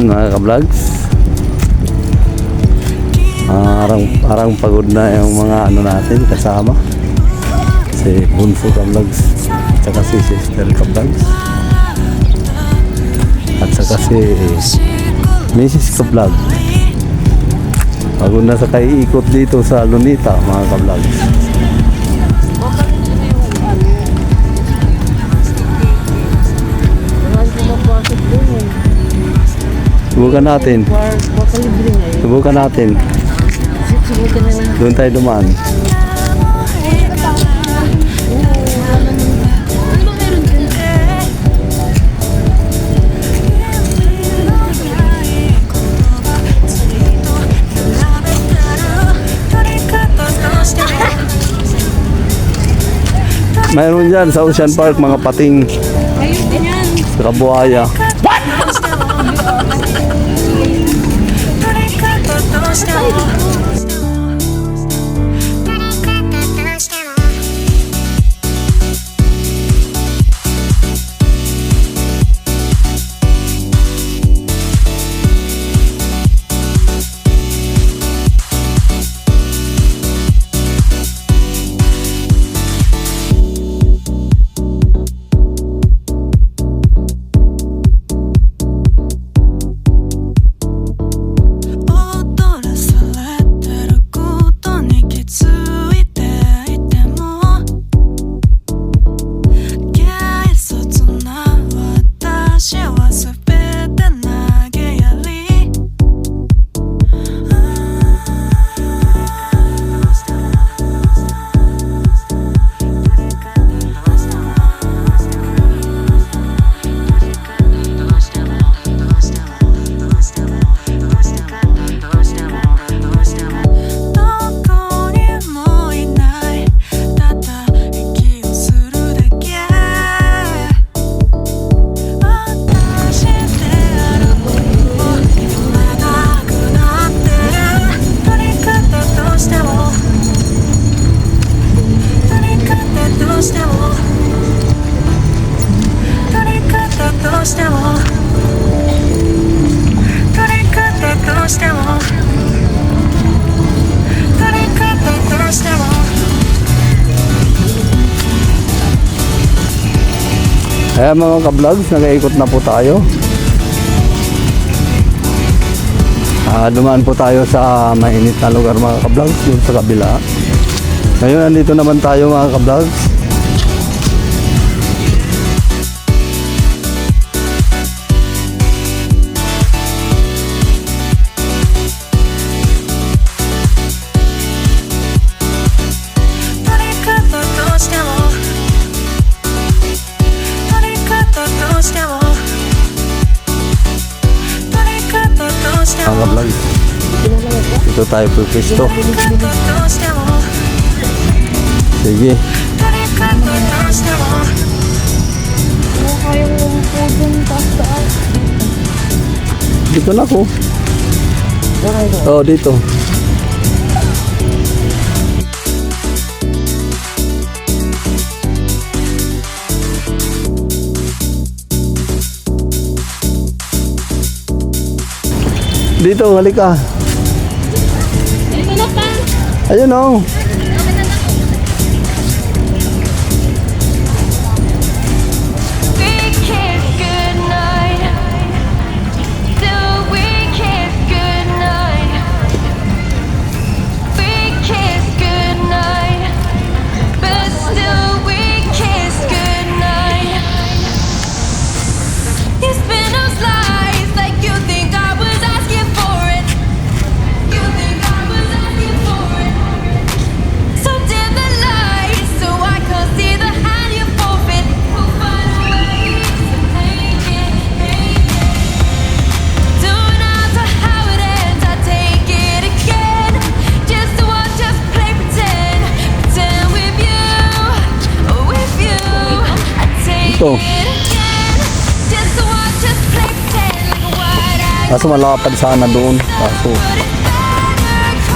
Ayan mga ka-vlogs. Parang pagod na yung mga ano natin kasama. Si Bunso ka-vlogs, tsaka si Sister ka-vlogs, at saka si Mrs. ka-vlog. Pagod na sa kaiikot dito sa Lunita mga ka-vlogs. Subukan natin. Subukan natin. Doon tayo dumaan. Mayroon dyan sa Ocean Park mga pating. Sa buhaya. Ayan mga ka-vlogs, nag-iikot na po tayo. Dumaan po tayo sa mainit na lugar mga ka-vlogs, dun sa kabila. Ngayon nandito naman tayo mga ka-vlogs. Mga vlog, dito tayo pwesto. Sige. Dito na ako. Oh, dito. Dito, halika. Dito na pa. Ayun o. Ito. Kaso malapad sana doon. Kaso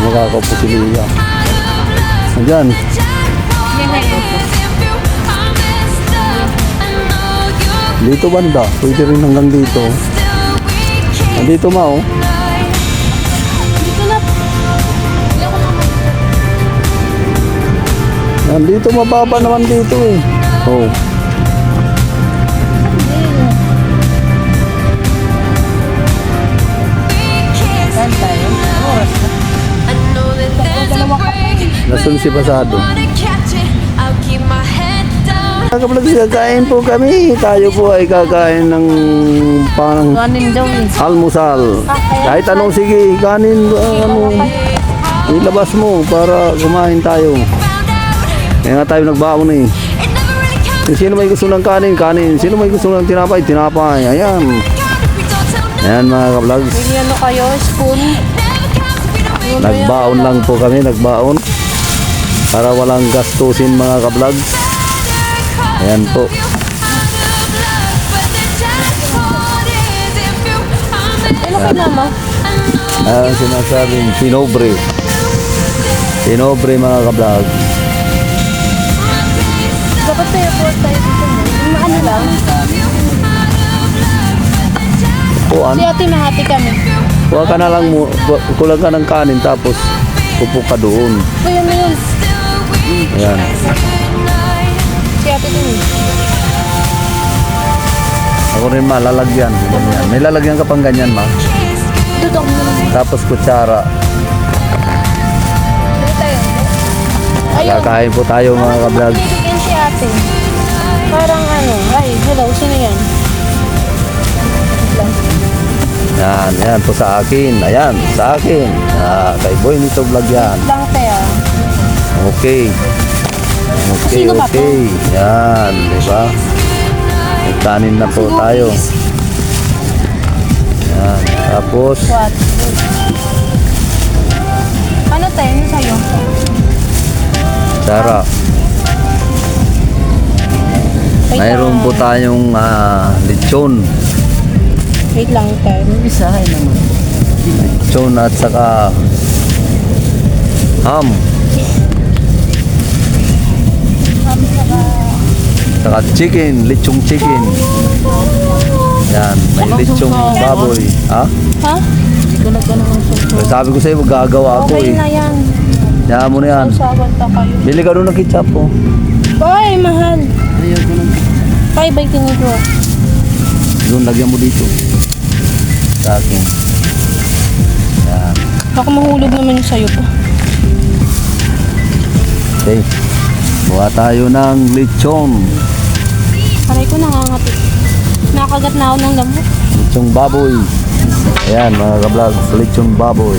makakaupo si Lia. Ayan. Dito banda. Pwede rin hanggang dito. Andito ma oh. Dito na. Hindi ako naman. Nandito mababa naman dito eh. Oh. Saan tayo? Oras na. Nasaan si Pasado? Mga kablog, kakain po kami. Tayo po ay kakain ng pang Kanin daw eh. almusal. Kahit anong sige, kanin, ano, ilabas mo para kumain tayo. Kaya nga tayo nagbaon eh. Kung sino may gusto ng kanin, kanin. Sino may gusto ng tinapay, tinapay. Ayan. Ayan mga kablogs. Bigyan ano kayo, spoon. Nagbaon lang po kami, nagbaon. Para walang gastusin mga kablogs. Ayan po. Ano kay mama? Ayan sinasabing sinobre. Sinobre mga kablogs. Dapat tayo po tayo dito. Yung ano lang. Puan. Si ate mahati kami. Kuha ka na lang mo, kulang ka ng kanin tapos pupo ka doon. Kuya mo yun. Ayan. Si ate din eh. Ako rin ma, lalagyan. Ganyan. May lalagyan ka pang ganyan ma. Dudok mo naman. Tapos kutsara. Dito tayo. Ayun. Kakain po tayo mga kablogs. Binibigyan si ate. Parang ano. Ay, hello. Sino yan? Yan, yan po sa akin. Ayan, sa akin. Kay Boy nito vlog yan. Lang tayo. Okay. Okay, Sino ba to? okay. Yan, di ba? May kanin na po tayo. Yan, tapos What? Ano tayo? Ano sa'yo? Sara. Wait Mayroon lang. po tayong lechon. Wait lang tayo. Isahay naman. Lechon at saka ham. Saka chicken, lechong chicken. Yan, may lechong baboy. Ha? Ha? Hindi ko nagkanang suso. Sabi ko sa'yo, gagawa ako Okay eh. na yan. Yan mo na yan. Sausawan pa kayo. Bili ka doon ng ketchup po. Ay, mahal. Ayaw ko nang... Bye, bye, tinigwa. Doon, lagyan mo dito. Sa akin. Yan. Ako mahulog naman yung sa'yo pa. Okay. Buha tayo ng lechon. Aray ko nangangati. Nakagat na ako ng lamok. Lechong baboy. Ayan mga kablog, lechong baboy.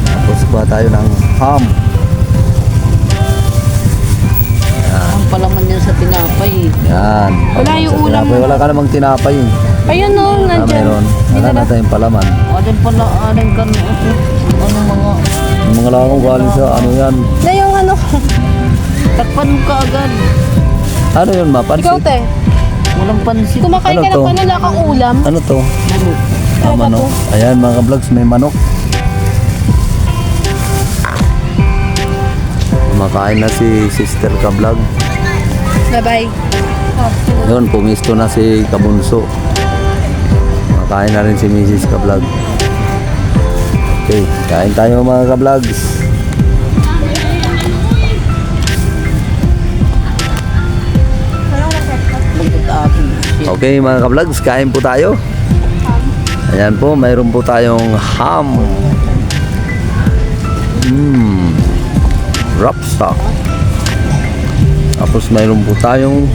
Tapos buha tayo ng ham. Ang palaman niya sa tinapay. Yan. Wala yung Sa ulam tinapay, mo. wala ka namang tinapay. Ayun no, nandyan. Meron. Wala na tayong palaman. Alin pala, alin ka na ito. Ano mga... Yung mga lakong galing sa ano yan. Na yung ano. Takpan mo ka agad. Ano yun ma? Ikaw Pansit? te, Walang pansit. kumakain Ano ka to? ng panulak ang ulam. Ano to? Manok. Ah, Talaga manok. po? Ayan mga kablogs, may manok. Kumakain na si Sister Kablog. Bye-bye. Yun, pumisto na si Kabunso. Kumakain na rin si Mrs. Kablog. Okay, kain tayo mga kablogs. Bagkat akin. Okay mga kablogs, kain po tayo. Ayan po, mayroon po tayong ham. Wrap stock. Tapos mayroon po tayong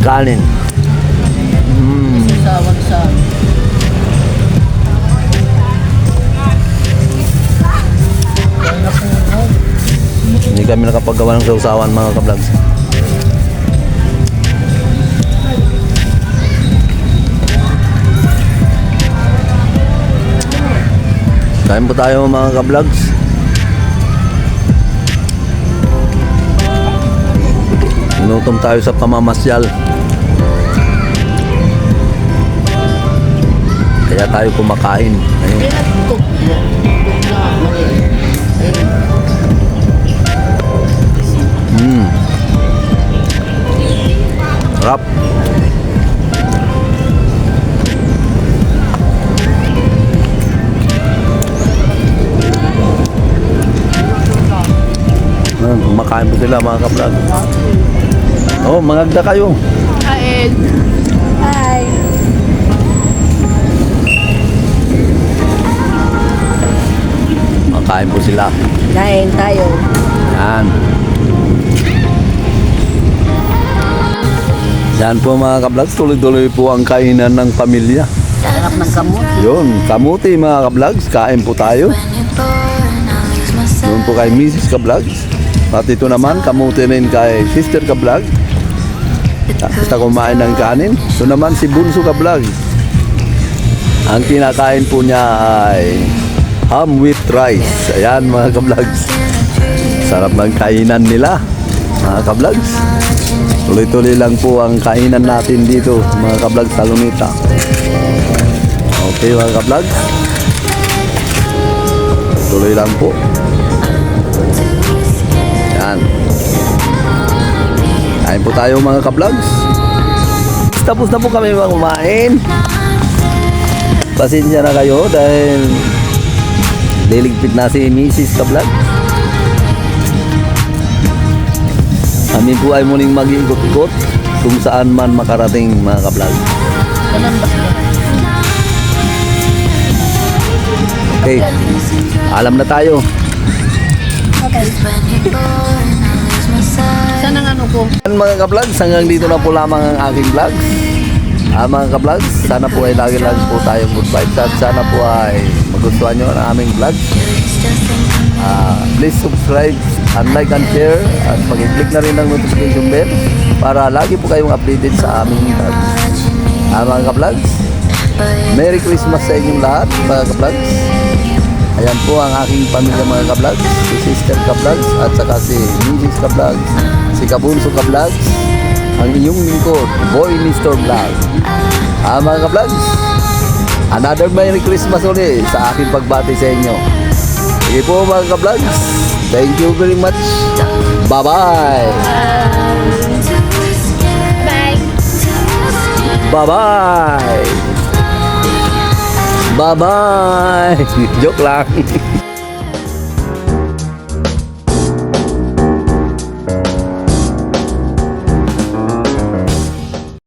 kanin. Sisawag sa... Hindi kami nakapagawa ng sausawan mga kablogs. Kain po tayo mga kablogs. Inutom tayo sa pamamasyal. Kaya tayo kumakain. Ayun. Tuk. Na, mali. Rap. makain po sila mga ka-vlog. Oh, mangagda kayo. Kain. Hi. Makain po sila. Kain tayo. Yan. Yan po mga ka-vlogs, tuloy-tuloy po ang kainan ng pamilya. Sarap ng kamot. Yun, kamuti mga ka-vlogs, kain po tayo. Yun po kay Mrs. ka-vlogs. At ito naman, kamuti rin kay Sister ka-vlog. Basta kumain ng kanin. Ito naman si Bunso ka-vlog. Ang kinakain po niya ay ham with rice. Ayan mga ka-vlogs. Sarap ng kainan nila mga ka-vlogs. Tuloy-tuloy lang po ang kainan natin dito mga ka-vlogs sa Lunita. Okay mga ka-vlogs. Tuloy lang po. Yan. Kain po tayo mga ka-vlogs. Tapos na po kami mga kumain. Pasensya na kayo dahil liligpit na si Mrs. ka-vlog. Kami po ay muling mag-iikot-ikot kung saan man makarating mga ka-vlog. Okay, alam na tayo. Saan ang ano ko? Yan mga ka-vlogs, hanggang dito na po lamang ang aking vlogs. Mga ka-vlogs, sana po ay lagi-lagi po tayong good vibes at sana po ay magustuhan nyo ang aming vlogs. Please subscribe and like and share at mag-click na rin ang notification bell para lagi po kayong updated sa aming vlogs. Mga ka-vlogs, Merry Christmas sa inyong lahat mga ka-vlogs. Ayan po ang aking pamilya mga ka-vlogs, si Sister ka-vlogs at saka si Mrs. ka-vlogs, si Kabunso ka-vlogs, ang inyong lingkod, Boy Mr. Vlog. Mga ka-vlogs, another Merry Christmas ulit sa aking pagbati sa inyo. Sige po mga ka-vlogs, thank you very much. Bye-bye. Bye. Bye-bye. Bye-bye. Joke lang.